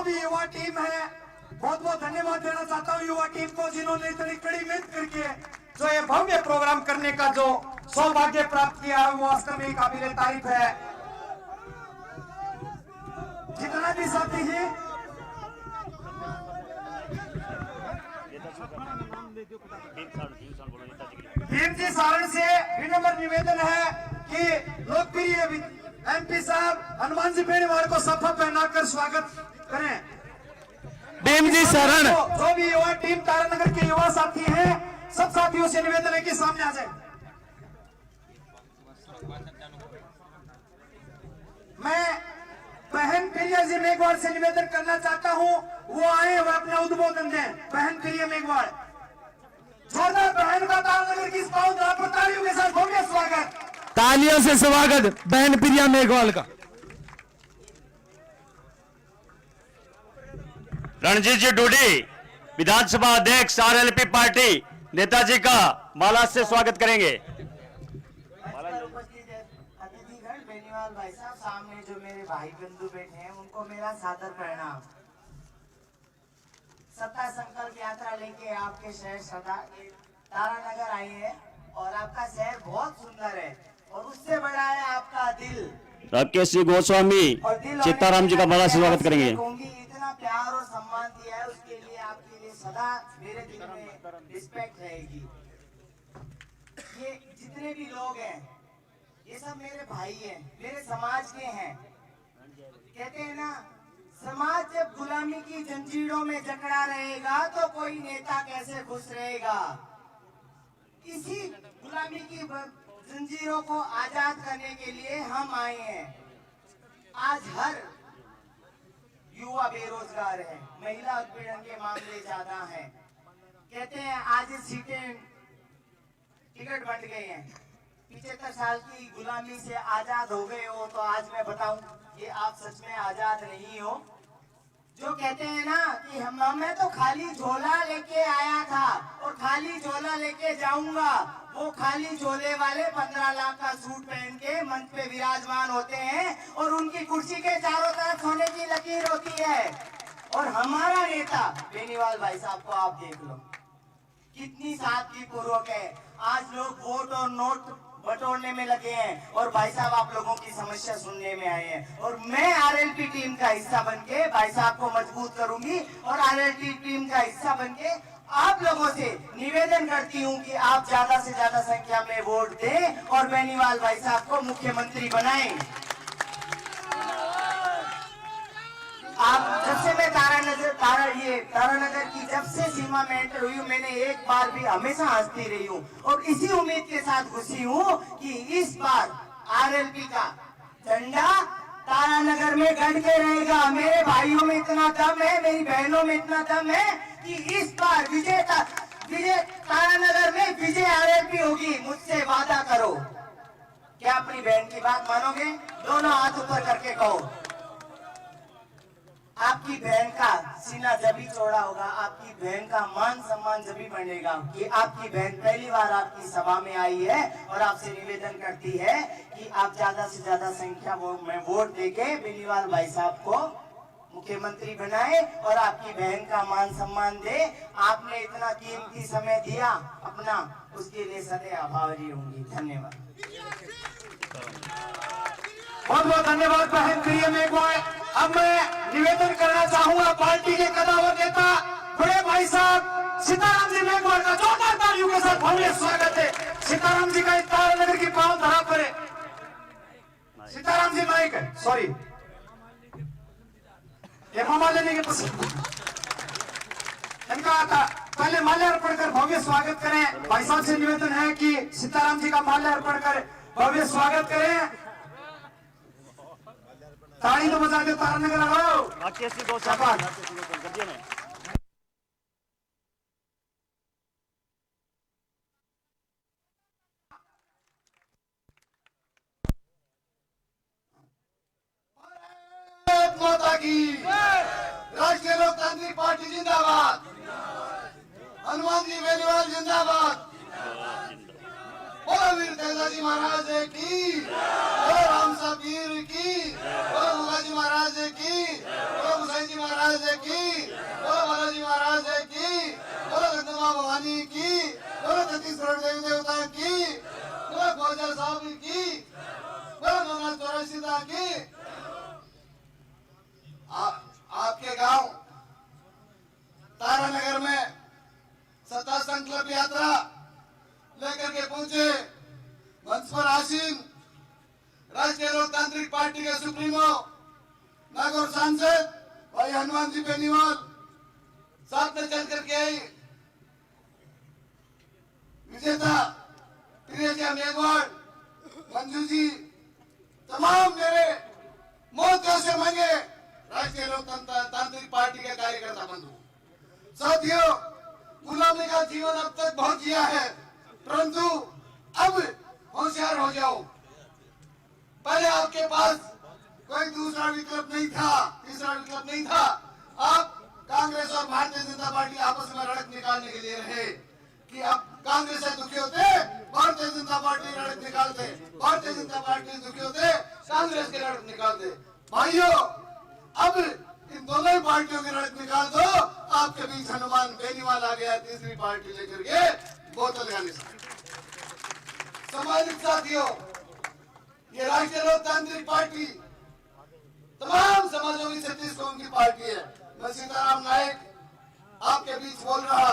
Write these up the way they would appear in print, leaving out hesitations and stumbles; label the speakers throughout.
Speaker 1: भी युवा टीम है, बहुत बहुत धन्यवाद देना चाहता हूँ युवा टीम को, जिन्होंने इतनी कड़ी मेहनत करके जो ये भव्य प्रोग्राम करने का जो सौभाग्य प्राप्त किया है, वो वास्तव में काबिले तारीफ है। जितना भी साथी हैं, भीम जी सारण से विनम्र निवेदन है कि लोकप्रिय एमपी साहब हनुमान जी बेनीवाल को सफा पहनाकर स्वागत करें।
Speaker 2: भीम जी सारण
Speaker 1: जो भी युवा टीम तारानगर के युवा साथी हैं, सब साथियों से निवेदन है कि सामने आ जाए। मैं बहन प्रिया जी मेघवाल से निवेदन करना चाहता हूं, वो आए और अपना उद्बोधन दें। बहन प्रिया मेघवाल, जोरदार बहन का तारानगर की इस पावन तालियों के साथ भव्य स्वागत।
Speaker 2: तालियों से स्वागत बहन प्रिया मेघवाल का।
Speaker 3: रणजीत जी डूडी विधानसभा अध्यक्ष आरएलपी पार्टी नेताजी का माला से स्वागत करेंगे।
Speaker 4: अतिथिगण बेनीवाल भाई साहब, सामने जो मेरे भाई बंधु बैठे हैं उनको मेरा सादर प्रणाम। सत्ता संकल्प यात्रा लेके आपके शहर सदा तारानगर आई है और आपका शहर बहुत सुंदर है और उससे बड़ा है आपका दिल।
Speaker 3: राकेश जी गोस्वामी सीताराम जी का माला से स्वागत करेंगे।
Speaker 4: इतना प्यार और सम्मान दिया है, उसके लिए आपके लिए सदा मेरे दिल में रिस्पेक्ट रहेगी। ये जितने भी लोग हैं ये सब मेरे भाई हैं, मेरे समाज के हैं। कहते हैं ना, समाज जब गुलामी की जंजीरों में जकड़ा रहेगा तो कोई नेता कैसे खुश रहेगा। इसी गुलामी की जंजीरों को आजाद करने के लिए हम आए हैं। आज हर युवा बेरोजगार है, महिला उत्पीड़न के मामले ज्यादा हैं। कहते हैं आज सीटें टिकट बंट गए हैं। 75 साल की गुलामी से आजाद हो गए हो तो आज मैं बताऊं कि आप सच में आजाद नहीं हो। जो कहते हैं ना कि मैं तो खाली झोला लेके आया था और खाली झोला लेके जाऊंगा, वो खाली झोले वाले 15 लाख का सूट पहन के मंच पे विराजमान होते हैं और उनकी कुर्सी के चारों तरफ सोने की लकीर होती है। और हमारा नेता बेनीवाल भाई साहब को आप देख लो, कितनी सादगीपूर्वक है। आज लोग वोट और नोट बटोरने में लगे हैं और भाई साहब आप लोगों की समस्या सुनने में आए हैं। और मैं आरएलपी टीम का हिस्सा बनके भाई साहब को मजबूत करूंगी और आरएलपी टीम का हिस्सा बनके आप लोगों से निवेदन करती हूं कि आप ज्यादा से ज्यादा संख्या में वोट दें और बेनीवाल भाई साहब को मुख्यमंत्री बनाएं। आप जब से मैं तारानगर की जब से सीमा में एंटर हुई हूँ, मैंने एक बार भी हमेशा हंसती रही हूँ और इसी उम्मीद के साथ घुसी हूँ कि इस बार आरएलपी का झंडा तारानगर में गड़ के रहेगा। मेरे भाइयों में इतना दम है, मेरी बहनों में इतना दम है कि इस बार विजय तारानगर में विजय आरएलपी होगी। मुझसे वादा करो, क्या अपनी बहन की बात मानोगे? दोनों हाथ ऊपर करके कहो। आपकी बहन का सीना जभी चौड़ा होगा, आपकी बहन का मान सम्मान जभी बढ़ेगा कि आपकी बहन पहली बार आपकी सभा में आई है और आपसे निवेदन करती है कि आप ज्यादा से ज्यादा संख्या में वोट देके बेनीवाल भाई साहब को मुख्यमंत्री बनाए और आपकी बहन का मान सम्मान दे। आपने इतना कीमती समय दिया अपना, उसके लिए सदैव आभारी होंगी। धन्यवाद।
Speaker 1: बहुत बहुत धन्यवाद बहन प्रिया मेघवाल। अब मैं निवेदन करना चाहूंगा पार्टी के कदावर नेता बड़े भाई साहब सीताराम जी मेघवाल का जोरदार तालियों के साथ भव्य स्वागत है। सीताराम जी का तारानगर की पावन धरा पर है। सीताराम जी नाइक है, सॉरी ये मामा लेने के पसंद इनका आता। पहले माल्यार्पण कर भव्य स्वागत करें। भाई साहब से निवेदन है कि सीताराम जी का माल्यार्पण कर भव्य स्वागत करें। ताली तो बजा दे तारानगर आओ।
Speaker 3: राकेश जी गोस्वामी
Speaker 1: माता की राष्ट्रीय लोकतांत्रिक पार्टी जिंदाबाद, हनुमान जी बेनीवाल जिंदाबाद, बोलो वीर तेजाजी महाराज की, बोलो राम साहब की, बोलो मुगाजी महाराज की, बोलो हुसैन जी महाराज
Speaker 5: महाराज की, बोलो बालाजी महाराज की, बोलो दंदमा भवानी की, बोलो छत्तीसगढ़ देवी देवता की, बोलो गौजर साहब की, बोलो नौनाथ चौरासीदा की। आपके गांव तारानगर में सत्ता संकल्प यात्रा लेकर के पहुंचे मंच पर आसीन राष्ट्रीय लोकतांत्रिक पार्टी के सुप्रीमो नागौर सांसद भाई हनुमान जी बेनीवाल साथ में चल करके आई विजेता प्रियजा मेघवाल मंजू जी, तमाम मेरे मोहब्बत से मांगे राष्ट्रीय लोकतांत्रिक पार्टी के कार्यकर्ता बंधु साथियों, गुलामी का जीवन अब तक बहुत जिया है, परंतु अब होशियार हो जाओ। पहले आपके पास कोई दूसरा विकल्प नहीं था, तीसरा विकल्प नहीं था। आप कांग्रेस और भारतीय जनता पार्टी आपस में लड़त निकालने के लिए रहे कि अब कांग्रेस से दुखी होते भारतीय जनता पार्टी लड़त निकालते, भारतीय जनता पार्टी दुखी होते कांग्रेस की लड़त निकालते। भाइयों, अब इन दोनों ही पार्टियों की लड़त निकाल दो। आपके बीच हनुमान बेनीवाल आ गया तीसरी पार्टी लेकर के बोतल का निशान। सामाजिक साथियों, ये राष्ट्रीय लोकतांत्रिक पार्टी तमाम समाजों की 36 कौम की पार्टी है। मैं सीताराम नायक आपके बीच बोल रहा,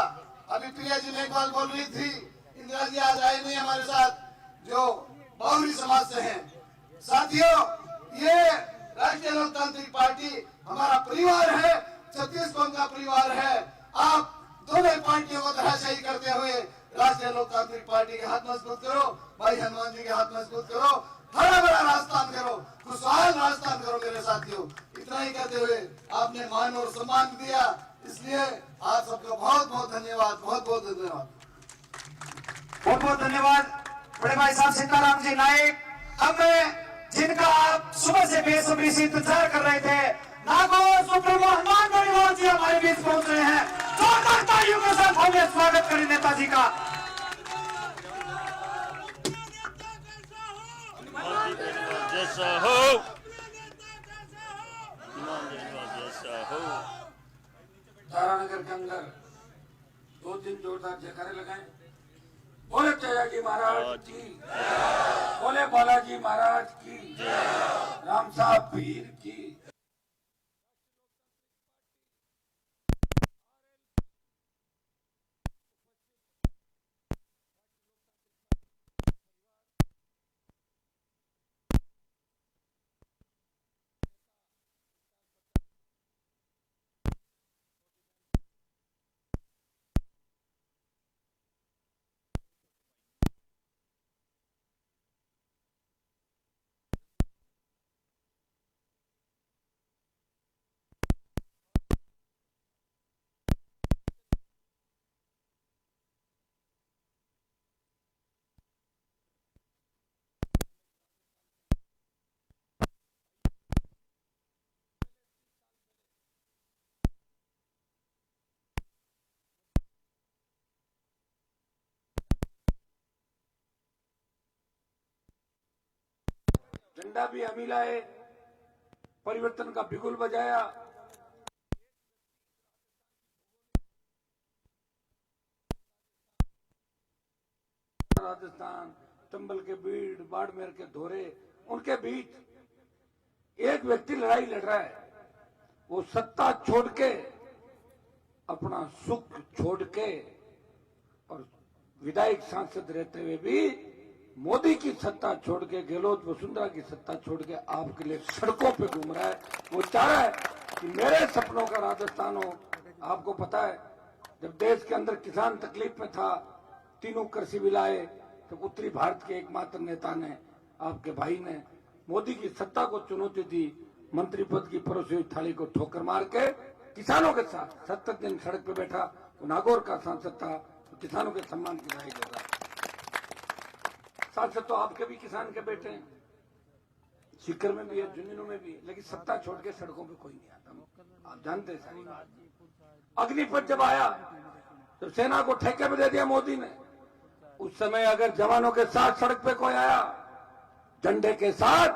Speaker 5: अभी प्रिया जी मेघवाल बोल रही थी, इंदिरा जी आज आए नहीं हमारे साथ, जो बाहुरी समाज से हैं। साथियों, ये राष्ट्रीय लोकतांत्रिक पार्टी हमारा परिवार है, 36 कौम का परिवार है। आप दोनों पार्टियों को धराशायी करते हुए राष्ट्रीय लोकतांत्रिक पार्टी के हाथ मजबूत करो, भाई हनुमान जी के हाथ मजबूत करो, हरा भरा राजस्थान करो, खुशहाल राजस्थान करो मेरे साथियों। इतना ही कहते हुए आपने मान और सम्मान दिया, इसलिए आप सबको बहुत बहुत धन्यवाद, बहुत बहुत धन्यवाद।
Speaker 1: बहुत बहुत धन्यवाद बड़े भाई साहब सीताराम जी नायक। अब मैं जिनका आप सुबह से बेसब्री से इंतजार कर रहे थे, नागौर सुप्रीमो हनुमान बेनीवाल जी हमारे बीच पहुंच रहे हैं। जोरदार तालियों के साथ भव्य स्वागत करें नेताजी का।
Speaker 3: जैसा हो जैसा हो।
Speaker 6: तारानगर के अंदर 2 दिन जोरदार जयकारे लगाए। बोले जयाजी महाराज की, बोले बालाजी महाराज की, राम साहब पीर की। झंडा भी हम ही लाए, परिवर्तन का बिगुल बजाया। राजस्थान, चंबल के बीड़, बाड़मेर के धोरे, उनके बीच एक व्यक्ति लड़ाई लड़ रहा है। वो सत्ता छोड़ के, अपना सुख छोड़ के और विधायक सांसद रहते हुए भी मोदी की सत्ता छोड़ के, गहलोत वसुंधरा की सत्ता छोड़ के आपके लिए सड़कों पे घूम रहा है। वो चाह रहा है कि मेरे सपनों का राजस्थान हो। आपको पता है, जब देश के अंदर किसान तकलीफ में था, तीनों कृषि बिल आए, तो उत्तरी भारत के एकमात्र नेता ने, आपके भाई ने मोदी की सत्ता को चुनौती दी। मंत्री पद की परोसी हुई थाली को ठोकर मार के किसानों के साथ 70 दिन सड़क पे बैठा। वो नागौर का सांसद था, तो किसानों के सम्मान की लड़ाई कर रहा है। सांसद तो आपके भी किसान के बेटे हैं, सीकर में भी है, झुंझुनू में भी, लेकिन सत्ता छोड़ के सड़कों पे कोई नहीं आता। आप जानते हैं सारी बात। अग्निपथ जब आया, तो सेना को ठेके पे दे दिया मोदी ने। उस समय अगर जवानों के साथ सड़क पे कोई आया, झंडे के साथ,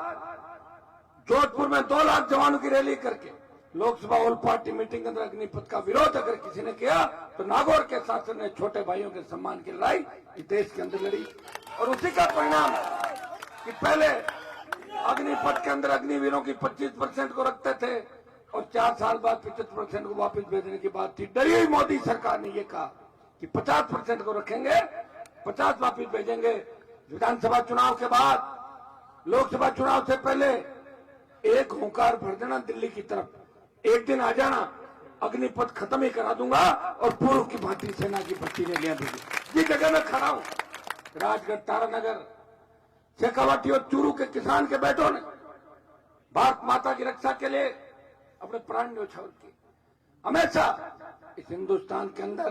Speaker 6: जोधपुर में 2 लाख जवानों की रैली करके लोकसभा ऑल पार्टी मीटिंग के अंदर अग्निपथ का विरोध अगर किसी ने किया तो नागौर के शासन ने छोटे भाइयों के सम्मान की लड़ाई इस देश के अंदर लड़ी और उसी का परिणाम कि पहले अग्निपथ के अंदर अग्निवीरों की 25% को रखते थे और 4 साल बाद 75% को वापस भेजने की बात थी। डरी हुई मोदी सरकार ने यह कहा कि 50% को रखेंगे, 50 वापस भेजेंगे। विधानसभा चुनाव के बाद लोकसभा चुनाव से पहले एक होकार भर देना दिल्ली की तरफ, एक दिन आ जाना, अग्निपथ खत्म ही करा दूंगा और पूर्व की भांति सेना की भर्ती रैलियां देगी। जिस जगह में खड़ा हूं, राजगढ़, तारानगर, शेखावाटी और चूरू के किसान के बेटों ने भारत माता की रक्षा के लिए अपने प्राण न्यौछावर किए। हमेशा इस हिंदुस्तान के अंदर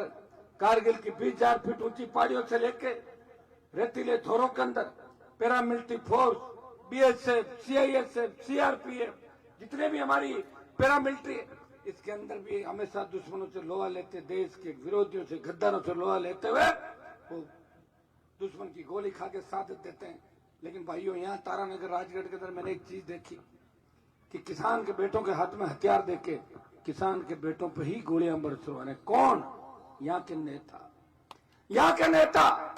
Speaker 6: कारगिल की 20,000 फीट ऊंची पहाड़ियों से लेके रेतीले थोरों के अंदर paramilitary force, BSF, CISF, CRPF, जितने भी हमारी पैरामिलिट्री, इसके अंदर भी हमेशा दुश्मनों से लोहा लेते, देश के विरोधियों से, गद्दारों से लोहा लेते हुए वो दुश्मन की गोली खा के साथ देते हैं। लेकिन भाइयों, यहाँ तारानगर, राजगढ़ के अंदर मैंने एक चीज देखी कि किसान के बेटों के हाथ में हथियार देके किसान के बेटों पर ही गोलियां बरसवाने। कौन? यहाँ के नेता, यहाँ के नेता,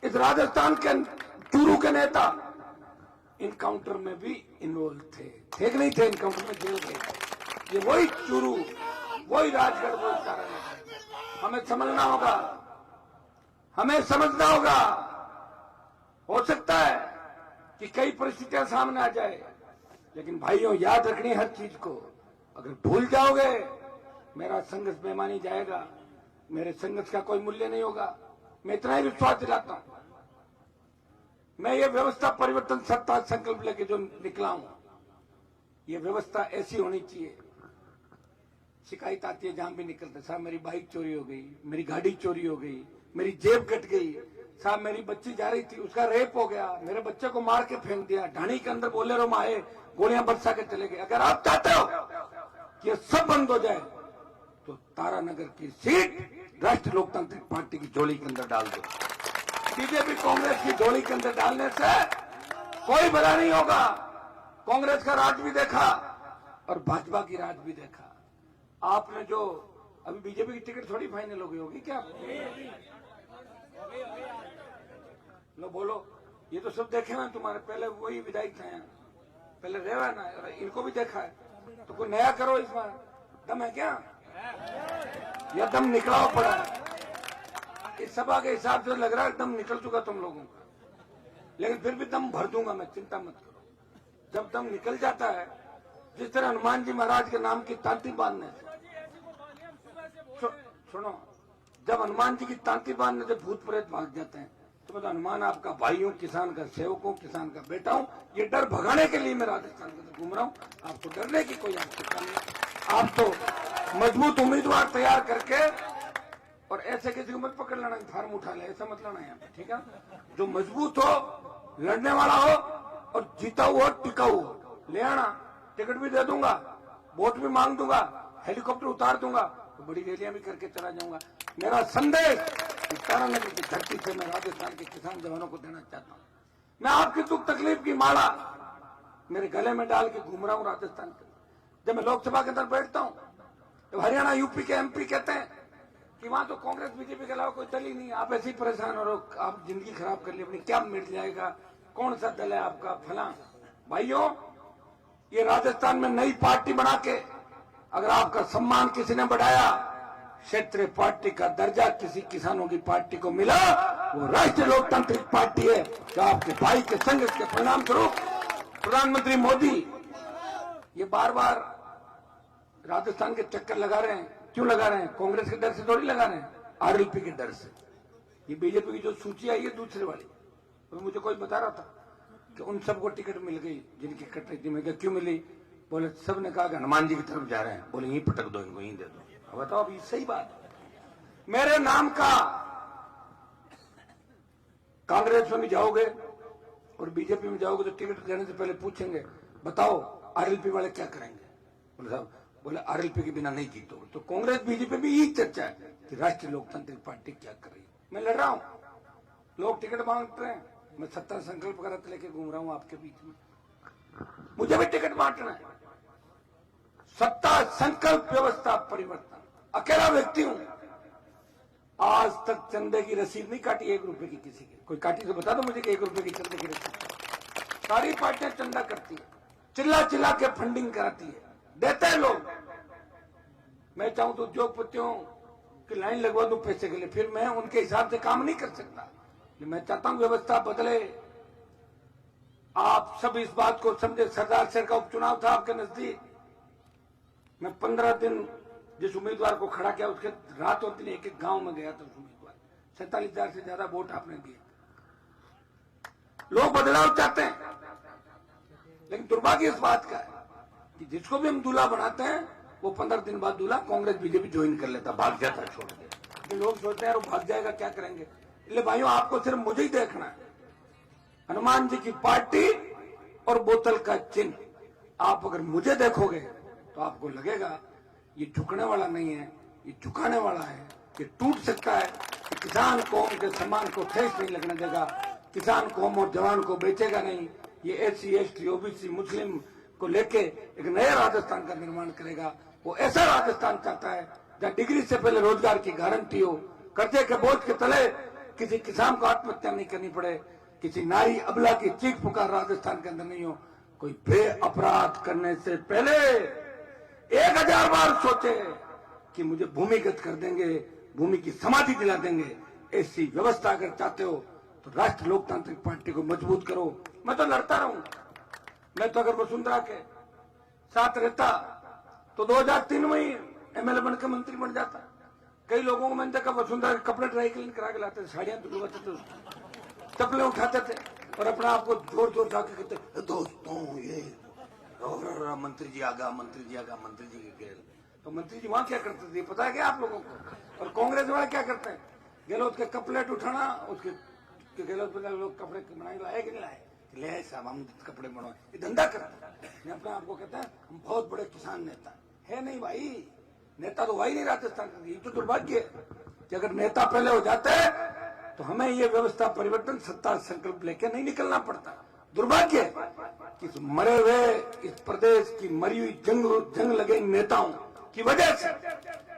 Speaker 6: इस राजस्थान के चूरू के नेता इनकाउंटर में भी इन्वॉल्व थे कि नहीं थे? इनकाउंटर में जेल गए। ये वही चूरू, वही राजगढ़, वही तारानगर। हमें समझना होगा, हमें समझना होगा। हो सकता है कि कई परिस्थितियां सामने आ जाए, लेकिन भाइयों याद रखनी हर चीज को। अगर भूल जाओगे, मेरा संघर्ष बेमानी जाएगा, मेरे संघर्ष का कोई मूल्य नहीं होगा। मैं इतना ही विश्वास दिलाता हूं, मैं ये व्यवस्था परिवर्तन सत्ता संकल्प लेके जो निकला हूं, ये व्यवस्था ऐसी होनी चाहिए। शिकायत आती है जहां भी निकलते, साहब मेरी बाइक चोरी हो गई, मेरी गाड़ी चोरी हो गई, मेरी जेब कट गई, साहब मेरी बच्ची जा रही थी, उसका रेप हो गया, मेरे बच्चे को मार के फेंक दिया, ढाणी के अंदर बोलेरो में आए, गोलियां बरसा के चले गए। अगर आप चाहते हो कि ये सब बंद हो जाए तो तारानगर की सीट राष्ट्रीय लोकतांत्रिक पार्टी की झोली के अंदर डाल दो। बीजेपी कांग्रेस की झोली के अंदर डालने से कोई भला नहीं होगा। कांग्रेस का राज भी देखा और भाजपा की राज भी देखा। आपने जो अभी बीजेपी की टिकट थोड़ी फाइनल हो गई होगी क्या? लो बोलो, ये तो सब देखे ना तुम्हारे, पहले वही विधायक थे, पहले रेवा ना, इनको भी देखा है, तो कोई नया करो। इस बार दम है क्या? या दम निकला हुआ पड़ा है? इस सभा के हिसाब से लग रहा है दम निकल चुका तुम लोगों का, लेकिन फिर भी दम भर दूंगा मैं, चिंता मत करो। जब दम निकल जाता है, जिस तरह हनुमान जी महाराज के नाम की तांती बांधने से, सुनो, जब हनुमान जी की तांती बांधने से भूत प्रेत भाग जाते हैं, तो मैं तो हनुमान आपका भाई हूँ, किसान का सेवक हूँ, किसान का बेटा हूँ। ये डर भगाने के लिए मैं राजस्थान के अंदर घूम रहा हूँ। आपको डरने की कोई आवश्यकता नहीं। आप तो मजबूत उम्मीदवार तैयार करके और ऐसे किसी को मत पकड़ लेना, फार्म उठा ले, ऐसा मत लेना यहाँ पे, ठीक है? जो मजबूत हो, लड़ने वाला हो और जीता हुआ टिकाऊ हो, ले आना। टिकट भी दे दूंगा, वोट भी मांग दूंगा, हेलीकॉप्टर उतार दूंगा, तो बड़ी रैलियां भी करके चला जाऊंगा। मेरा संदेश तारानगर की धरती से मैं राजस्थान के किसान जवानों को देना चाहता हूं। मैं आपकी दुख तकलीफ की माला मेरे गले में डाल के घूम रहा हूं राजस्थान के। जब मैं लोकसभा के अंदर बैठता हूं तो हरियाणा, यूपी के एमपी कहते हैं कि वहां तो कांग्रेस बीजेपी के अलावा कोई दल ही नहीं, आप ऐसे ही परेशान हो रहे हो, आप जिंदगी खराब कर ली अपनी, क्या मिल जाएगा, कौन सा दल है आपका, फला। भाइयों, ये राजस्थान में नई पार्टी बना के अगर आपका सम्मान किसी ने बढ़ाया, क्षेत्रीय पार्टी का दर्जा किसी किसानों की पार्टी को मिला, वो राष्ट्रीय लोकतांत्रिक पार्टी है, जो आपके भाई के संघर्ष के परिणाम स्वरूप प्रधानमंत्री मोदी ये बार बार राजस्थान के चक्कर लगा रहे हैं। क्यों लगा रहे हैं? कांग्रेस के डर से थोड़ी लगा रहे हैं, आरएलपी के डर से। ये बीजेपी की जो सूची आई है दूसरे वाली, तो मुझे कोई बता रहा था कि उन सबको टिकट मिल गई जिनकी कट रही थी। मैं क्या क्यों मिली? बोले सब ने कहा कि हनुमान जी की तरफ जा रहे हैं, बोले यहीं पटक दो इनको, यहीं दे दो। बताओ, अभी सही बात है। मेरे नाम का कांग्रेस में भी जाओगे और बीजेपी में जाओगे तो टिकट देने से पहले पूछेंगे, बताओ आरएलपी वाले क्या करेंगे? बोले साहब, बोले आरएलपी के बिना नहीं जीतोगे। तो कांग्रेस बीजेपी भी यही चर्चा है कि राष्ट्रीय लोकतांत्रिक पार्टी क्या कर रही है। मैं लड़ रहा हूं, लोग टिकट मांगते हैं, मैं सत्ता संकल्प करते लेके घूम रहा हूं आपके बीच में, मुझे भी टिकट बांटना है। सत्ता संकल्प व्यवस्था परिवर्तन। अकेला व्यक्ति हूं, आज तक चंदे की रसीद नहीं काटी 1 रुपए की किसी की। कोई काटी तो बता दो मुझे कि 1 रुपए की चंदे की रसीद। सारी पार्टियां चंदा करती है, चिल्ला चिल्ला के फंडिंग कराती है, देते हैं लोग। मैं चाहूं तो उद्योगपतियों की लाइन लगवा दूं पैसे के लिए, फिर मैं उनके हिसाब से काम नहीं कर सकता। मैं चाहता हूं व्यवस्था बदले। आप सब इस बात को समझे। सरदार शहर का उपचुनाव था आपके नजदीक। मैं 15 दिन जिस उम्मीदवार को खड़ा किया उसके रातों दिन एक एक गांव में गया था। उस उम्मीदवार 47,000 से ज्यादा वोट आपने दिए। लोग बदलाव चाहते हैं, लेकिन दुर्भाग्य इस बात का है कि जिसको भी हम दूल्हा बनाते हैं वो 15 दिन बाद दूल्हा कांग्रेस बीजेपी ज्वाइन कर लेता, भाग जाता छोड़ के। लोग सोचते हैं वो भाग जाएगा क्या करेंगे। इसलिए भाइयों आपको सिर्फ मुझे ही देखना है। हनुमान जी की पार्टी और बोतल का चिन्ह। आप अगर मुझे देखोगे तो आपको लगेगा ये झुकने वाला नहीं है, ये झुकाने वाला है, ये टूट सकता है। किसान कौम के सम्मान को ठेस नहीं लगने देगा, किसान कौम और जवान को बेचेगा नहीं। ये SC ST OBC मुस्लिम को लेके एक नए राजस्थान का निर्माण करेगा। वो ऐसा राजस्थान चाहता है जहाँ डिग्री से पहले रोजगार की गारंटी हो, कर्जे के बोझ के तले किसी किसान को आत्महत्या नहीं करनी पड़े, किसी नारी अबला की चीख पुकार राजस्थान के अंदर नहीं हो। कोई बे अपराध करने से पहले 1000 बार सोचे कि मुझे भूमिगत कर देंगे, भूमि की समाधि दिला देंगे। ऐसी व्यवस्था अगर चाहते हो तो राष्ट्रीय लोकतांत्रिक पार्टी को मजबूत करो। मैं तो लड़ता रहूं। मैं तो अगर वसुंधरा के साथ रहता तो 2003 में ही MLA बनकर मंत्री बन जाता। कई लोगों को मैंने देखा वसुंधरा के कपड़े ड्राई क्लीन करा के लाते थे, साड़ियां धुलवाते थे, चप्पलें उठाते थे और अपने आप को जोर जोर जाके कहते दोस्तों ये और मंत्री जी आगा, मंत्री जी आगा, मंत्री जी के गेल। तो मंत्री जी वहां क्या करते थे पता है क्या आप लोगों को? और कांग्रेस वाले क्या करते हैं? गहलोत के कपलेट उठाना, उसके गहलोत पे लोग कपड़े बनाए, लाए कि नहीं लाए, ले साहब हम कपड़े बनवाए, ये धंधा करते हैं। अपने आपको कहते हैं हम बहुत बड़े किसान नेता है। नहीं भाई, नेता तो वही नहीं राजस्थान का। ये तो दुर्भाग्य है कि अगर नेता पहले हो जाते हैं तो हमें ये व्यवस्था परिवर्तन सत्ता संकल्प लेके नहीं निकलना पड़ता। दुर्भाग्य है कि इस मरे हुए इस प्रदेश की मरी हुई जंग लगे नेताओं की वजह से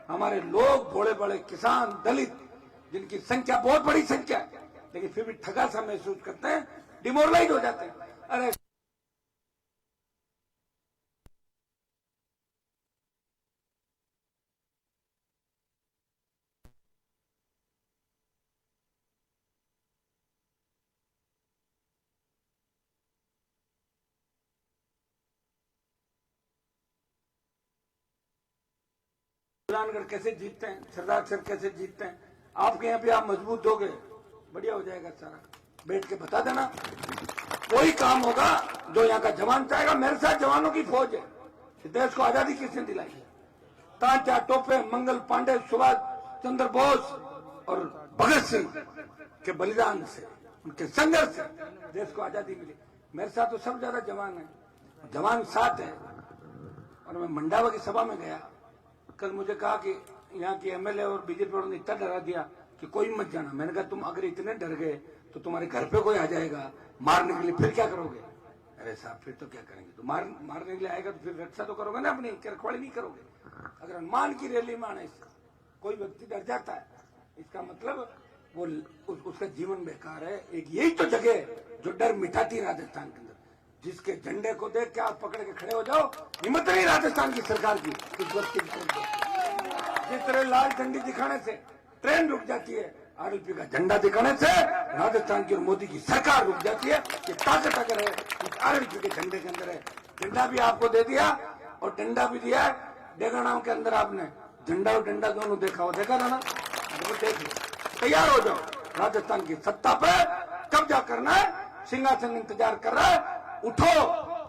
Speaker 6: हमारे लोग, बड़े बड़े किसान, दलित, जिनकी संख्या बहुत बड़ी संख्या है, लेकिन फिर भी ठगा सा महसूस करते हैं, डिमोरलाइज हो जाते हैं। अरे बुलानगढ़ कैसे जीतते हैं, सरदार सर कैसे जीतते हैं, आपके यहाँ पे आप मजबूत हो गए, बढ़िया हो जाएगा सारा। बैठ के बता देना, कोई काम होगा जो यहाँ का जवान चाहेगा। मेरे साथ जवानों की फौज है। देश को आजादी किसने दिलाई है? तांचा टोपे, मंगल पांडे, सुभाष चंद्र बोस और भगत सिंह के बलिदान से, उनके संघर्ष से देश को आजादी मिली। मेरे साथ तो सब ज्यादा जवान है, जवान साथ है। और मैं मंडावा की सभा में गया, कल मुझे कहा कि यहाँ की MLA और बीजेपी वालों ने इतना डरा दिया कि कोई मत जाना। मैंने कहा तुम अगर इतने डर गए तो तुम्हारे घर पे कोई आ जाएगा मारने के लिए, फिर क्या करोगे? अरे साहब फिर तो क्या करेंगे, तो मारने के लिए आएगा तो फिर रक्षा तो करोगे ना, अपनी रखवाली नहीं करोगे। अगर हनुमान की रैली में आने कोई व्यक्ति डर जाता है, इसका मतलब वो उसका जीवन बेकार है। एक यही तो जगह जो डर मिटाती राजस्थान के अंदर, जिसके झंडे को देख के आप पकड़ के खड़े हो जाओ। हिम्मत नहीं राजस्थान की सरकार की इस वक्त जिस तरह लाल झंडी दिखाने से ट्रेन रुक जाती है, RLP का झंडा दिखाने से राजस्थान की और मोदी की सरकार रुक जाती है। ये ताकत अगर है RLP के झंडे के अंदर है। झंडा भी आपको दे दिया और डंडा भी दिया है। डेगानाव के अंदर आपने झंडा और डंडा दोनों देखा हो, देखा था ना? देख लो, तैयार हो जाओ। राजस्थान की सत्ता पे कब्जा करना है, सिंहासन इंतजार कर रहा है। उठो,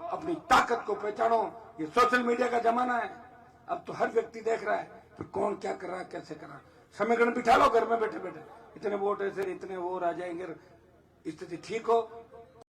Speaker 6: अपनी ताकत को पहचानो। ये सोशल मीडिया का जमाना है, अब तो हर व्यक्ति देख रहा है कि कौन क्या कर रहा है, कैसे कर रहा है। समीकरण बिठा लो घर में बैठे बैठे, इतने वोट ऐसे, इतने वो आ जाएंगे, स्थिति ठीक हो